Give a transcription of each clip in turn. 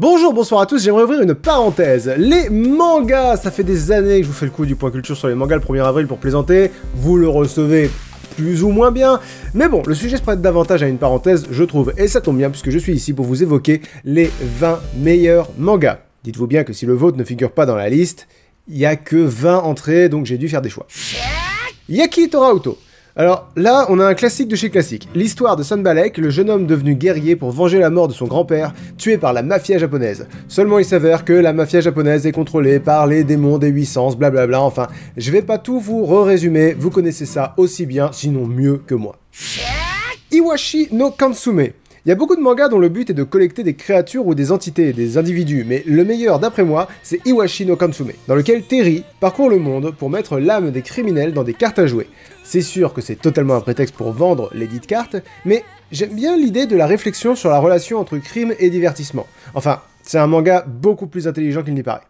Bonjour, bonsoir à tous, j'aimerais ouvrir une parenthèse. Les mangas, ça fait des années que je vous fais le coup du point culture sur les mangas le 1er avril pour plaisanter, vous le recevez plus ou moins bien, mais bon, le sujet se prête davantage à une parenthèse, je trouve, et ça tombe bien puisque je suis ici pour vous évoquer les 20 meilleurs mangas. Dites-vous bien que si le vôtre ne figure pas dans la liste, il n'y a que 20 entrées, donc j'ai dû faire des choix. Yaki Torauto. Alors là, on a un classique de chez classique. L'histoire de Sanbalek, le jeune homme devenu guerrier pour venger la mort de son grand-père, tué par la mafia japonaise. Seulement il s'avère que la mafia japonaise est contrôlée par les démons des 8 sens, blablabla, enfin, je vais pas tout vous résumer, vous connaissez ça aussi bien, sinon mieux que moi. Iwashi no Kansume. Il y a beaucoup de mangas dont le but est de collecter des créatures ou des entités, des individus, mais le meilleur d'après moi, c'est Iwashi no Kansume, dans lequel Terry parcourt le monde pour mettre l'âme des criminels dans des cartes à jouer. C'est sûr que c'est totalement un prétexte pour vendre les dites cartes, mais j'aime bien l'idée de la réflexion sur la relation entre crime et divertissement. Enfin, c'est un manga beaucoup plus intelligent qu'il n'y paraît.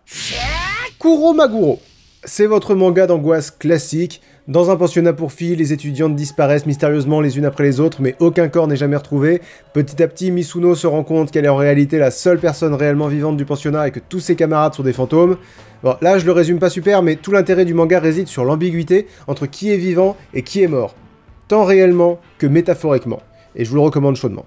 Kuromaguro. C'est votre manga d'angoisse classique. Dans un pensionnat pour filles, les étudiantes disparaissent mystérieusement les unes après les autres, mais aucun corps n'est jamais retrouvé. Petit à petit, Misuno se rend compte qu'elle est en réalité la seule personne réellement vivante du pensionnat et que tous ses camarades sont des fantômes. Bon, là, je le résume pas super, mais tout l'intérêt du manga réside sur l'ambiguïté entre qui est vivant et qui est mort. Tant réellement que métaphoriquement. Et je vous le recommande chaudement.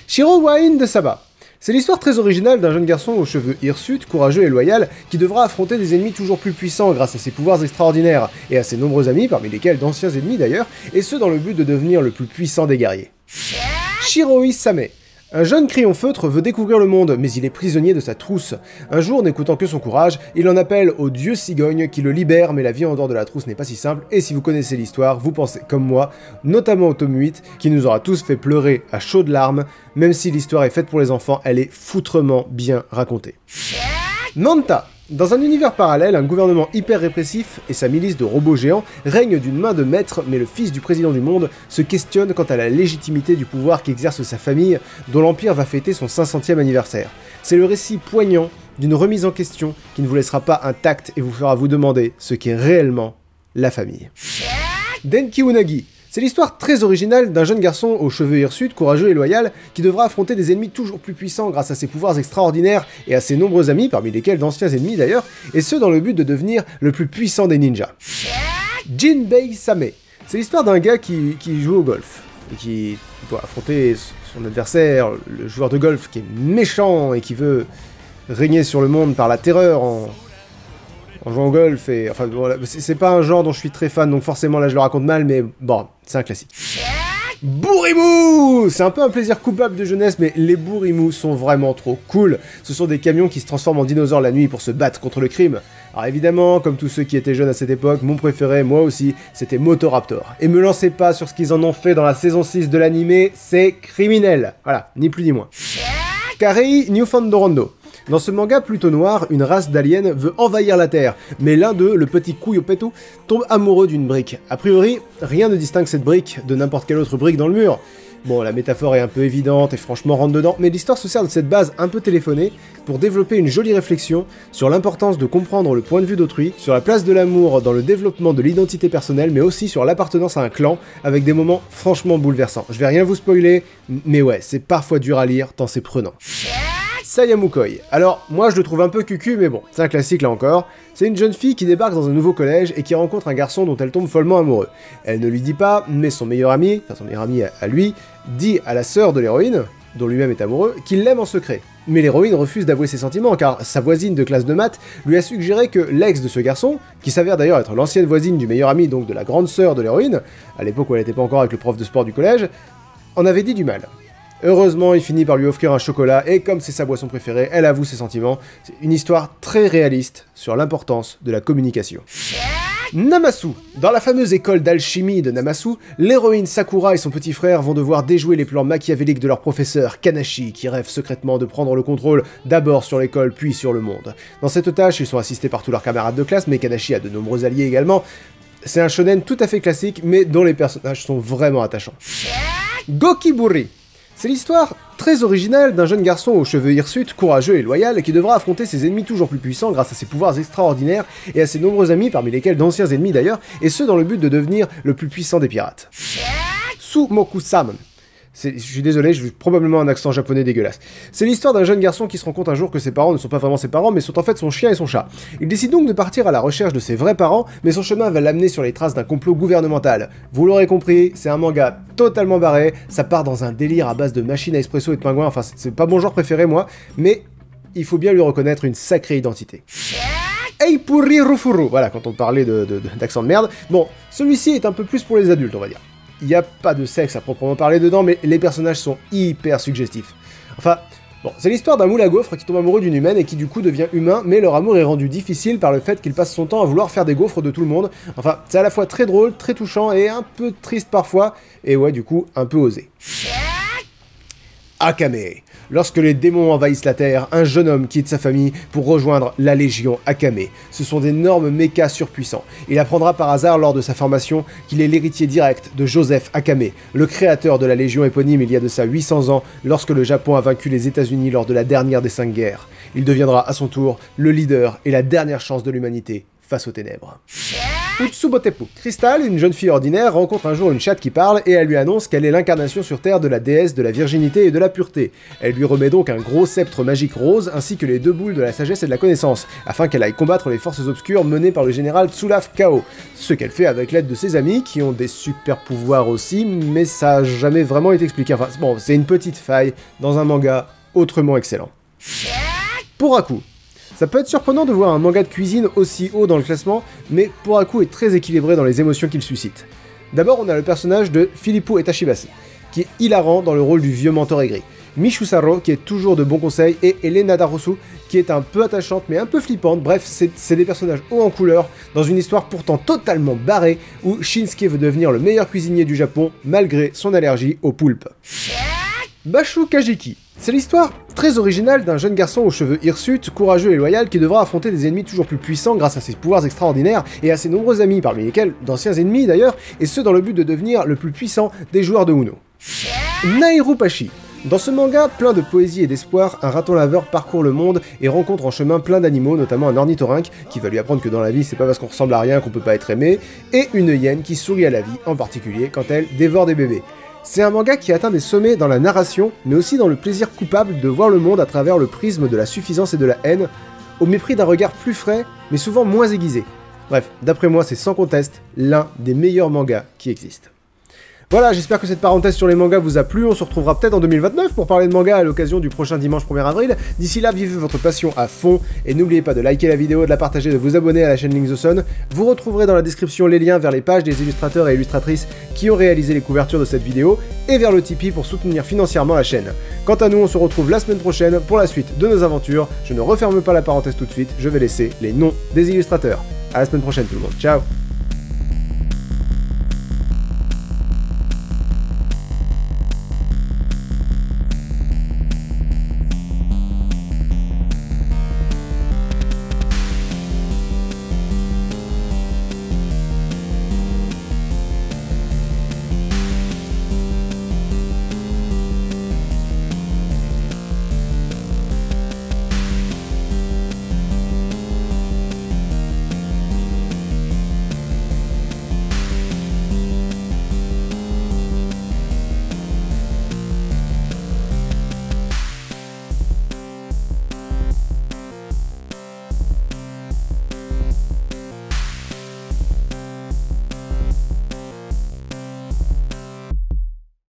Shiro Wain de Saba. C'est l'histoire très originale d'un jeune garçon aux cheveux hirsutes, courageux et loyal, qui devra affronter des ennemis toujours plus puissants grâce à ses pouvoirs extraordinaires, et à ses nombreux amis, parmi lesquels d'anciens ennemis d'ailleurs, et ce dans le but de devenir le plus puissant des guerriers. Shiroi Same. Un jeune crayon feutre veut découvrir le monde, mais il est prisonnier de sa trousse. Un jour, n'écoutant que son courage, il en appelle au dieu cigogne qui le libère, mais la vie en dehors de la trousse n'est pas si simple, et si vous connaissez l'histoire, vous pensez comme moi, notamment au tome 8, qui nous aura tous fait pleurer à chaudes larmes, même si l'histoire est faite pour les enfants, elle est foutrement bien racontée. Nanta. Dans un univers parallèle, un gouvernement hyper répressif et sa milice de robots géants règnent d'une main de maître, mais le fils du président du monde se questionne quant à la légitimité du pouvoir qu'exerce sa famille, dont l'Empire va fêter son 500e anniversaire. C'est le récit poignant d'une remise en question qui ne vous laissera pas intact et vous fera vous demander ce qu'est réellement la famille. Denki Unagi. C'est l'histoire très originale d'un jeune garçon aux cheveux hirsutes, courageux et loyal, qui devra affronter des ennemis toujours plus puissants grâce à ses pouvoirs extraordinaires et à ses nombreux amis, parmi lesquels d'anciens ennemis d'ailleurs, et ce dans le but de devenir le plus puissant des ninjas. Jinbei Same. C'est l'histoire d'un gars qui joue au golf, et qui doit affronter son adversaire, le joueur de golf qui est méchant et qui veut régner sur le monde par la terreur en jouant au golf, et enfin voilà, c'est pas un genre dont je suis très fan, donc forcément là je le raconte mal, mais bon, c'est un classique. Burimou. C'est un peu un plaisir coupable de jeunesse, mais les Burimou sont vraiment trop cool. Ce sont des camions qui se transforment en dinosaures la nuit pour se battre contre le crime. Alors évidemment, comme tous ceux qui étaient jeunes à cette époque, mon préféré, moi aussi, c'était Motoraptor. Et me lancez pas sur ce qu'ils en ont fait dans la saison 6 de l'animé, c'est criminel. Voilà, ni plus ni moins. Karei Newfoundland. Dans ce manga plutôt noir, une race d'aliens veut envahir la Terre, mais l'un d'eux, le petit Kuyopeto, tombe amoureux d'une brique. A priori, rien ne distingue cette brique de n'importe quelle autre brique dans le mur. Bon, la métaphore est un peu évidente et franchement rentre dedans, mais l'histoire se sert de cette base un peu téléphonée pour développer une jolie réflexion sur l'importance de comprendre le point de vue d'autrui, sur la place de l'amour dans le développement de l'identité personnelle, mais aussi sur l'appartenance à un clan, avec des moments franchement bouleversants. Je vais rien vous spoiler, mais ouais, c'est parfois dur à lire, tant c'est prenant. Sayamukoi. Alors, moi je le trouve un peu cucu, mais bon, c'est un classique là encore. C'est une jeune fille qui débarque dans un nouveau collège et qui rencontre un garçon dont elle tombe follement amoureux. Elle ne lui dit pas, mais son meilleur ami à lui, dit à la sœur de l'héroïne, dont lui-même est amoureux, qu'il l'aime en secret. Mais l'héroïne refuse d'avouer ses sentiments, car sa voisine de classe de maths lui a suggéré que l'ex de ce garçon, qui s'avère d'ailleurs être l'ancienne voisine du meilleur ami, donc de la grande sœur de l'héroïne, à l'époque où elle n'était pas encore avec le prof de sport du collège, en avait dit du mal. Heureusement, il finit par lui offrir un chocolat, et comme c'est sa boisson préférée, elle avoue ses sentiments. C'est une histoire très réaliste sur l'importance de la communication. Namasu. Dans la fameuse école d'alchimie de Namasu, l'héroïne Sakura et son petit frère vont devoir déjouer les plans machiavéliques de leur professeur, Kanashi, qui rêve secrètement de prendre le contrôle d'abord sur l'école puis sur le monde. Dans cette tâche, ils sont assistés par tous leurs camarades de classe, mais Kanashi a de nombreux alliés également. C'est un shonen tout à fait classique, mais dont les personnages sont vraiment attachants. Gokiburi. C'est l'histoire très originale d'un jeune garçon aux cheveux hirsutes, courageux et loyal, qui devra affronter ses ennemis toujours plus puissants grâce à ses pouvoirs extraordinaires et à ses nombreux amis, parmi lesquels d'anciens ennemis d'ailleurs, et ce dans le but de devenir le plus puissant des pirates. Sumoku-sama. Je suis désolé, j'ai probablement un accent japonais dégueulasse. C'est l'histoire d'un jeune garçon qui se rend compte un jour que ses parents ne sont pas vraiment ses parents, mais sont en fait son chien et son chat. Il décide donc de partir à la recherche de ses vrais parents, mais son chemin va l'amener sur les traces d'un complot gouvernemental. Vous l'aurez compris, c'est un manga totalement barré, ça part dans un délire à base de machines à espresso et de pingouins, enfin c'est pas mon genre préféré moi, mais il faut bien lui reconnaître une sacrée identité. Eipuri Rufuru, voilà, quand on parlait d'accent de merde. Bon, celui-ci est un peu plus pour les adultes, on va dire. Il n'y a pas de sexe à proprement parler dedans, mais les personnages sont hyper suggestifs. Enfin, bon, c'est l'histoire d'un moule à gaufres qui tombe amoureux d'une humaine et qui du coup devient humain, mais leur amour est rendu difficile par le fait qu'il passe son temps à vouloir faire des gaufres de tout le monde. Enfin, c'est à la fois très drôle, très touchant et un peu triste parfois, et ouais, du coup, un peu osé. Akame. Lorsque les démons envahissent la Terre, un jeune homme quitte sa famille pour rejoindre la Légion Akame. Ce sont d'énormes mechas surpuissants. Il apprendra par hasard lors de sa formation qu'il est l'héritier direct de Joseph Akame, le créateur de la Légion éponyme il y a de ça 800 ans, lorsque le Japon a vaincu les États-Unis lors de la dernière des 5 guerres. Il deviendra à son tour le leader et la dernière chance de l'humanité face aux ténèbres. Utsubotepu. Crystal, une jeune fille ordinaire, rencontre un jour une chatte qui parle et elle lui annonce qu'elle est l'incarnation sur Terre de la déesse de la virginité et de la pureté. Elle lui remet donc un gros sceptre magique rose ainsi que les 2 boules de la sagesse et de la connaissance, afin qu'elle aille combattre les forces obscures menées par le général Tsulaf Kao. Ce qu'elle fait avec l'aide de ses amis, qui ont des super pouvoirs aussi, mais ça a jamais vraiment été expliqué. Enfin bon, c'est une petite faille dans un manga autrement excellent. Poraku. Ça peut être surprenant de voir un manga de cuisine aussi haut dans le classement, mais Poraku est très équilibré dans les émotions qu'il suscite. D'abord, on a le personnage de Philippou Etashibase, qui est hilarant dans le rôle du vieux mentor aigri, Michusaro, qui est toujours de bons conseils, et Elena Darosu, qui est un peu attachante mais un peu flippante. Bref, c'est des personnages hauts en couleur, dans une histoire pourtant totalement barrée, où Shinsuke veut devenir le meilleur cuisinier du Japon, malgré son allergie au poulpe. Bashu Kajiki. C'est l'histoire très originale d'un jeune garçon aux cheveux hirsutes, courageux et loyal, qui devra affronter des ennemis toujours plus puissants grâce à ses pouvoirs extraordinaires et à ses nombreux amis, parmi lesquels d'anciens ennemis d'ailleurs, et ce dans le but de devenir le plus puissant des joueurs de Uno. Nairupashi. Dans ce manga, plein de poésie et d'espoir, un raton laveur parcourt le monde et rencontre en chemin plein d'animaux, notamment un ornithorynque qui va lui apprendre que dans la vie c'est pas parce qu'on ressemble à rien qu'on peut pas être aimé, et une hyène qui sourit à la vie, en particulier quand elle dévore des bébés. C'est un manga qui atteint des sommets dans la narration, mais aussi dans le plaisir coupable de voir le monde à travers le prisme de la suffisance et de la haine, au mépris d'un regard plus frais, mais souvent moins aiguisé. Bref, d'après moi, c'est sans conteste l'un des meilleurs mangas qui existent. Voilà, j'espère que cette parenthèse sur les mangas vous a plu, on se retrouvera peut-être en 2029 pour parler de manga à l'occasion du prochain dimanche 1er avril. D'ici là, vivez votre passion à fond, et n'oubliez pas de liker la vidéo, de la partager, de vous abonner à la chaîne Link the Sun. Vous retrouverez dans la description les liens vers les pages des illustrateurs et illustratrices qui ont réalisé les couvertures de cette vidéo, et vers le Tipeee pour soutenir financièrement la chaîne. Quant à nous, on se retrouve la semaine prochaine pour la suite de nos aventures. Je ne referme pas la parenthèse tout de suite, je vais laisser les noms des illustrateurs. À la semaine prochaine tout le monde, ciao.